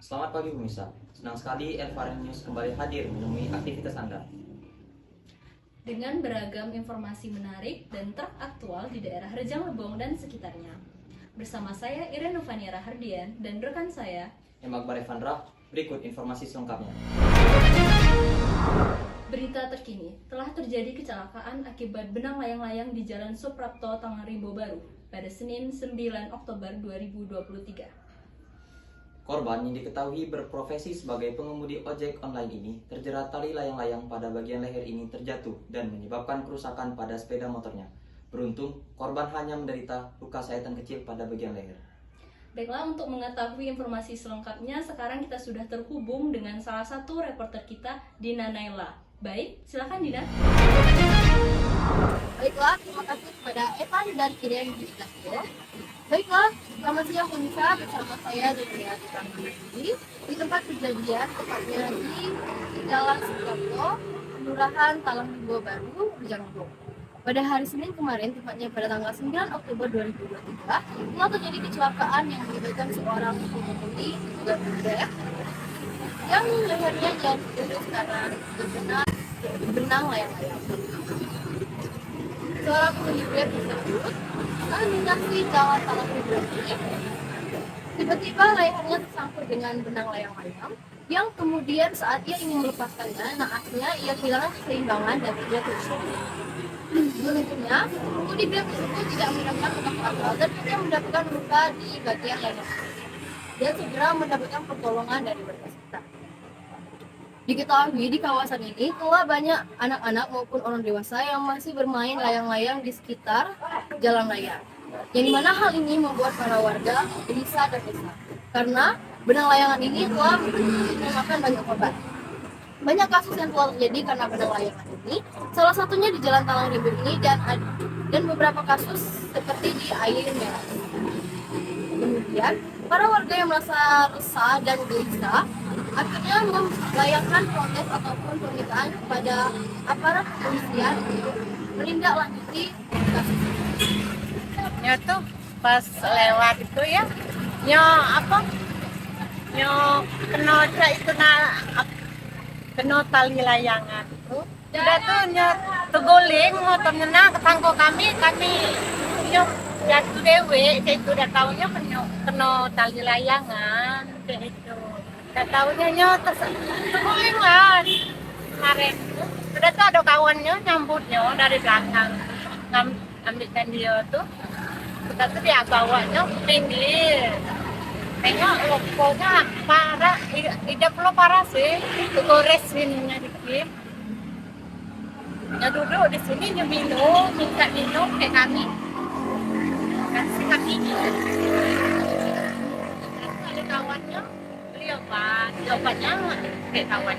Selamat pagi pemirsa, senang sekali Elvarin News kembali hadir menemui aktivitas Anda. Dengan beragam informasi menarik dan teraktual di daerah Rejang Lebong dan sekitarnya. Bersama saya Irene Novania Rahardian dan rekan saya Emak Barevandra, berikut informasi selengkapnya. Berita terkini, telah terjadi kecelakaan akibat benang layang-layang di Jalan Suprapto Tangerlimbo Baru pada Senin 9 Oktober 2023. Korban yang diketahui berprofesi sebagai pengemudi ojek online ini terjerat tali layang-layang pada bagian leher ini terjatuh dan menyebabkan kerusakan pada sepeda motornya. Beruntung, korban hanya menderita luka sayatan kecil pada bagian leher. Baiklah, untuk mengetahui informasi selengkapnya, sekarang kita sudah terhubung dengan salah satu reporter kita, Dina Naila. Baik, silakan Dina. Baiklah, terima kasih kepada Evan dan Irian di Studio. Baiklah, selamat siang pemirsa, bersama saya Dina di tempat kejadian, tepatnya di Jalan Suprapto, Kelurahan Tangerlimbo Baru, Rejang Lebong. Pada hari Senin kemarin, tepatnya pada tanggal 9 Oktober 2023, telah terjadi kecelakaan yang melibatkan seorang pengemudi Grab yang lehernya jatuh putus karena terkena benang layang-layang. Seorang pengemudi Grab tersebut melintasi jalan Tangerlimbo ini. Tiba-tiba lehernya tersangkut dengan benang layang-layang yang kemudian saat ia ingin melepaskannya, naasnya ia kehilangan keseimbangan dan terjatuh. Beruntungnya, pengemudi Grab tersebut tidak mendapatkan luka fatal dan hanya mendapatkan luka di bagian leher. Dia segera mendapatkan pertolongan dari warga sekitar. Diketahui di kawasan ini telah banyak anak-anak maupun orang dewasa yang masih bermain layang-layang di sekitar jalan raya. Yang dimana hal ini membuat para warga gelisah dan resah karena benang layangan ini telah memakan banyak korban. Banyak kasus yang telah terjadi karena benang layangan ini, salah satunya di Jalan Tangerlimbo ini dan beberapa kasus seperti di Air Merah. Kemudian, para warga yang merasa resah dan gelisah akhirnya melayangkan protes ataupun permintaan kepada aparat kepolisian untuk menindaklanjuti kasus ini. Nyo tuh pas lewat itu ya, nyo kena itu kena tali layangan tuh. Udah tuh nyo terguling motornya ketangkok kami nyo jatuh dewe, itu udah tahunya kena tali layangan kayak itu. Udah tahunya nyo terguling lah kemarin. Udah tuh ada kawannya nyambutnya dari belakang ambilkan dia tuh. Kita tuh dia bawanya pinggir. Tengok pokoknya parah, tidak perlu parah sih, kegores ininya dikit. Ya duduk di sini dia minta minum kayak kami. Kasih kakinya. Ada kawannya, beli obatnya kayak kawan.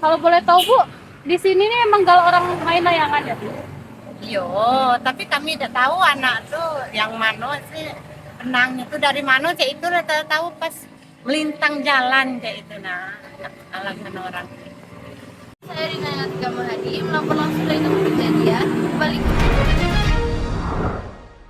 Kalau boleh tahu Bu, di sini nih emang kalau orang main layangan ya Bu? Yo, tapi kami tidak tahu anak tuh yang mana sih benangnya tuh dari mana, kayak itu udah tahu pas melintang jalan kayak itu alasan orang. Saya Rina Yatika Mahadi melaporkan langsung dari tempat kejadian. Kembali.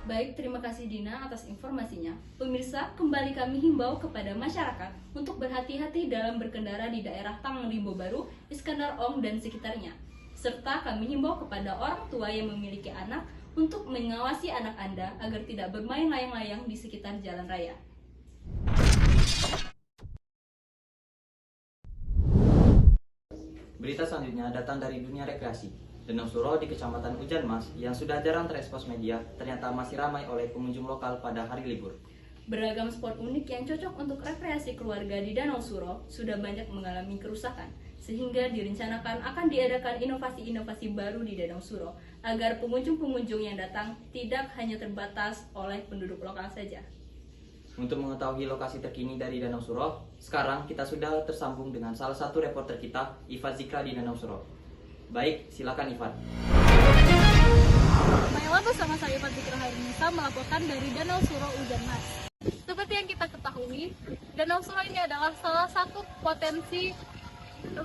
Baik, terima kasih Dina atas informasinya. Pemirsa, kembali kami himbau kepada masyarakat untuk berhati-hati dalam berkendara di daerah Tangerlimbo Baru, Iskandar Ong dan sekitarnya. Serta kami himbau kepada orang tua yang memiliki anak untuk mengawasi anak Anda agar tidak bermain layang-layang di sekitar jalan raya. Berita selanjutnya datang dari dunia rekreasi. Danau Suro di Kecamatan Hujan Mas yang sudah jarang terekspos media ternyata masih ramai oleh pengunjung lokal pada hari libur. Beragam spot unik yang cocok untuk rekreasi keluarga di Danau Suro sudah banyak mengalami kerusakan, sehingga direncanakan akan diadakan inovasi-inovasi baru di Danau Suro agar pengunjung-pengunjung yang datang tidak hanya terbatas oleh penduduk lokal saja. Untuk mengetahui lokasi terkini dari Danau Suro, sekarang kita sudah tersambung dengan salah satu reporter kita, Ivan Zikra di Danau Suro. Baik, silakan Ivan. Baiklah, bersama saya Ivan Zikra hari ini melaporkan dari Danau Suro Hujan Mas. Seperti yang kita ketahui, Danau Suro ini adalah salah satu potensi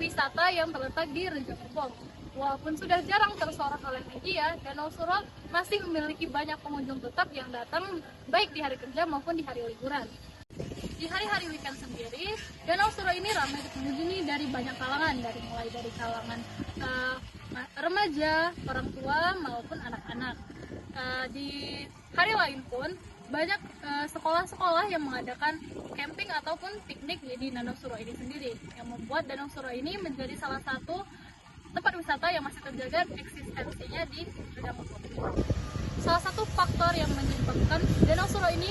wisata yang terletak di Rejang Lebong. Walaupun sudah jarang tersorot oleh media, Danau Suro masih memiliki banyak pengunjung tetap yang datang baik di hari kerja maupun di hari liburan. di hari-hari weekend sendiri, Danau Suro ini ramai dikunjungi dari banyak kalangan, mulai dari kalangan remaja, orang tua maupun anak-anak. Di hari lain pun banyak sekolah-sekolah yang mengadakan camping ataupun piknik di Danau Suro ini sendiri, yang membuat Danau Suro ini menjadi salah satu tempat wisata yang masih terjaga eksistensinya di Danau Suro. Salah satu faktor yang menyebabkan Danau Suro ini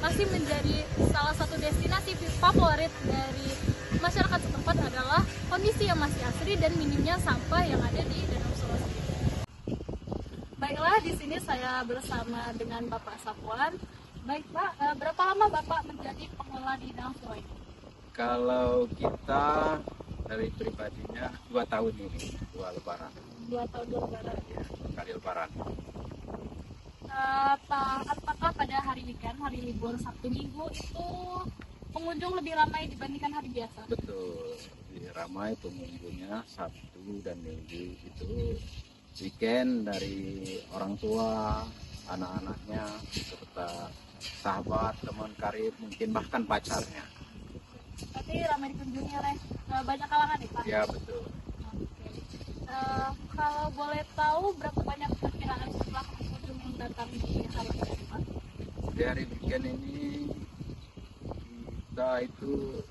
masih menjadi salah satu destinasi favorit dari masyarakat setempat adalah kondisi yang masih asri dan minimnya sampah yang ada di Danau Suro sendiri. Baiklah, di sini saya bersama dengan Bapak Safwan. Baik Pak, berapa lama Bapak menjadi pengelola di Danau Suro ini? Kalau kita dari pribadinya 2 tahun ini, 2 lebaran. 2 tahun 2 lebaran. Ya, kali lebaran. Apakah pada hari weekend, hari libur Sabtu Minggu itu pengunjung lebih ramai dibandingkan hari biasa? Betul, lebih ramai pengunjungnya Sabtu dan Minggu. Itu weekend dari orang tua, anak-anaknya, serta sahabat, teman karib, mungkin bahkan pacarnya. Berarti ramai dikunjungi oleh banyak kalangan ya Pak? Ya betul. Oke. Kalau boleh tahu berapa banyak perkiraan jumlah pengunjung yang datang di hari ini Pak? Di hari weekend ini kita itu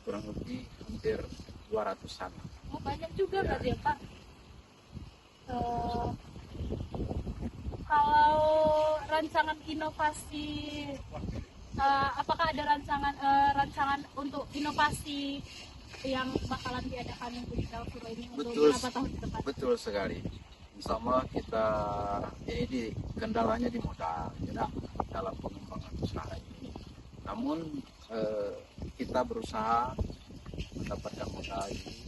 kurang lebih hampir 200-an. Oh, banyak juga Ya. berarti ya Pak? Kalau rancangan inovasi, apakah ada rancangan untuk inovasi yang bakalan diadakan untuk di Danau Suro ini untuk Betul. beberapa tahun ke depan? Betul sekali. Sama kita ini kendalanya di modal, tidak dalam pengembangan usaha ini. Namun kita berusaha mendapatkan modal ini.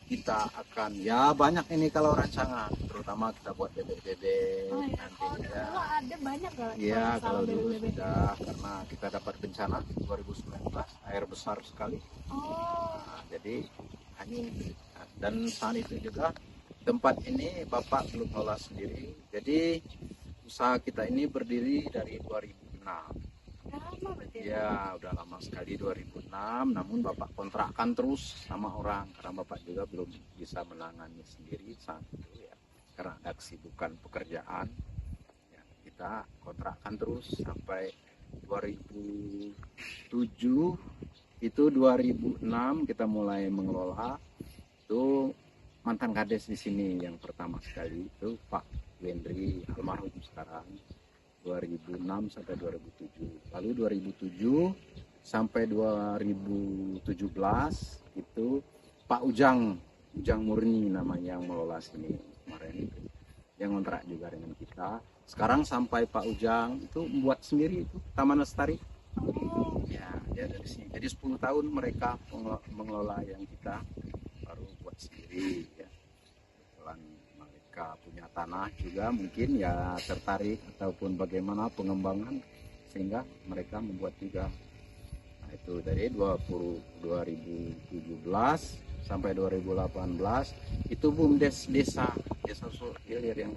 Kita akan ya banyak ini kalau rancangan, terutama kita buat bebek-bebek Oh ya, nanti kalau ya. dulu ada banyak nggak? Iya, kalau dulu BBB? sudah, karena kita dapat bencana 2019, air besar sekali. Oh, Nah, jadi hanya dan saat itu juga tempat ini Bapak belum kelola sendiri. Jadi usaha kita ini berdiri dari 2006. udah lama berarti ya? Ya, udah lama sekali 2006. Namun Bapak kontrakkan terus sama orang karena Bapak juga belum bisa menangani sendiri saat itu ya. Karena ada kesibukan pekerjaan. Ya, kita kontrakkan terus sampai 2007. Itu 2006 kita mulai mengelola. Itu mantan kades di sini yang pertama sekali itu Pak Wendri almarhum sekarang 2006 sampai 2007. Lalu 2007 sampai 2017 itu Pak Ujang Murni namanya yang mengelola sini kemarin itu. Yang kontrak juga dengan kita. Sekarang sampai Pak Ujang itu membuat sendiri itu Taman Lestari. Ya, dia dari sini. Jadi 10 tahun mereka mengelola yang kita baru buat sendiri ya. Kebetulan mereka punya tanah juga mungkin ya tertarik ataupun bagaimana pengembangan sehingga mereka membuat juga. Nah, itu dari 2017 sampai 2018 itu desa Suro Hilir yang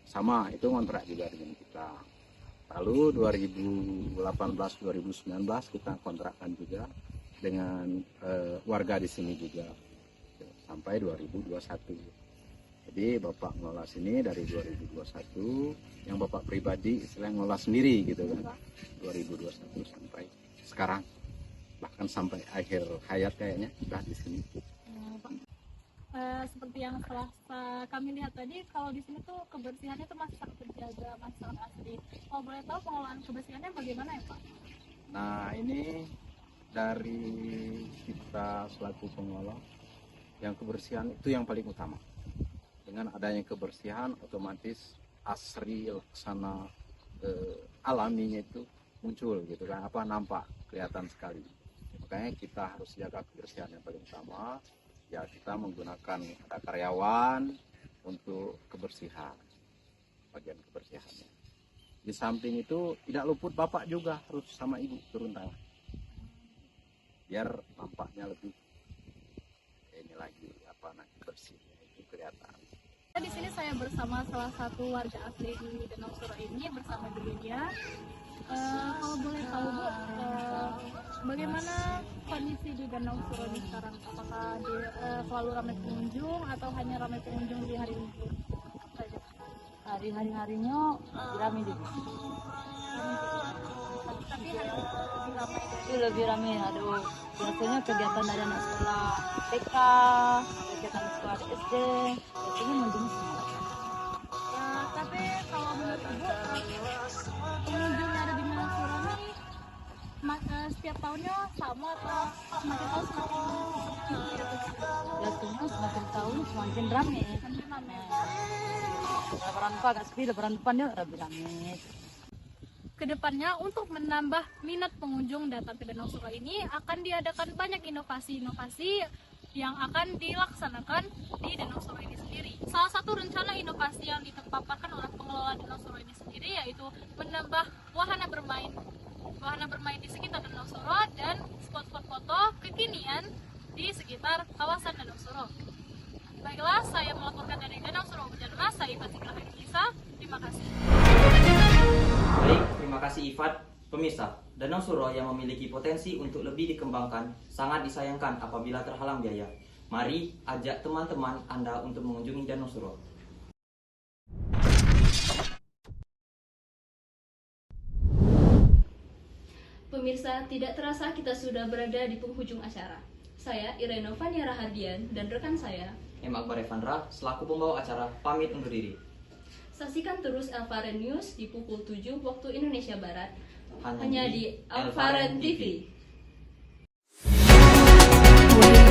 sama itu kontrak juga dengan kita. Lalu 2018-2019 kita kontrakkan juga dengan warga di sini juga sampai 2021. Jadi Bapak ngelola sini dari 2021, yang Bapak pribadi istilahnya ngelola sendiri gitu kan. 2021 sampai sekarang, bahkan sampai akhir hayat kayaknya sudah di sini. Seperti yang telah kami lihat tadi, kalau di sini tuh kebersihannya tuh masih sangat terjaga, masih sangat asri. Kalau boleh tahu pengelolaan kebersihannya bagaimana ya Pak? Nah ini dari kita selaku pengelola, yang kebersihan itu yang paling utama. Dengan adanya kebersihan otomatis asri laksana alaminya itu muncul gitu kan, nampak kelihatan sekali. Makanya kita harus jaga kebersihan yang paling utama. Ya kita menggunakan ada karyawan untuk kebersihan, bagian kebersihannya. Di samping itu tidak luput Bapak juga harus sama Ibu turun tangan, biar nampaknya lebih ini lagi nanti bersihnya itu kelihatan. Di sini saya bersama salah satu warga asli di Danau Suro ini bersama dirinya. Kalau Kalau boleh tahu Bu, bagaimana kondisi di Danau Suro ini sekarang? Apakah selalu ramai pengunjung atau hanya ramai pengunjung di hari Minggu saja? Hari-harinya ramai juga. Tapi hari Minggu lebih ramai dari Itu lebih ramai. Aduh, biasanya kegiatan dari anak sekolah TK, kegiatan sekolah SD, biasanya mengunjungi semua. tapi kalau menurut Ibu, pengunjung yang ada di Danau Suro ini setiap tahunnya sama atau semakin tahun semakin tidak begitu? Biasanya semakin tahun semakin ramai. Semakin ramai. Lebaran depan agak sepi, lebaran depannya lebih ramai. Kedepannya untuk menambah minat pengunjung datang ke Danau Suro ini akan diadakan banyak inovasi-inovasi yang akan dilaksanakan di Danau Suro ini sendiri. Salah satu rencana inovasi yang dipaparkan oleh pengelola Danau Suro ini sendiri yaitu menambah wahana bermain di sekitar Danau Suro dan spot-spot foto kekinian di sekitar kawasan Danau Suro. Baiklah, saya melaporkan dari Danau Suro Hujan Mas, saya Ifat Siklah Nisa. Terima kasih. Baik, terima kasih Ifat. Pemirsa, Danau Suro yang memiliki potensi untuk lebih dikembangkan sangat disayangkan apabila terhalang biaya. Mari ajak teman-teman Anda untuk mengunjungi Danau Suro. Pemirsa, tidak terasa kita sudah berada di penghujung acara. Saya Irene Vania Rahardian dan rekan saya M. Akbar Evandra selaku pembawa acara pamit undur diri. saksikan terus Elvaren News di pukul 7 waktu Indonesia Barat hanya di Elvaren Elvaren TV. TV.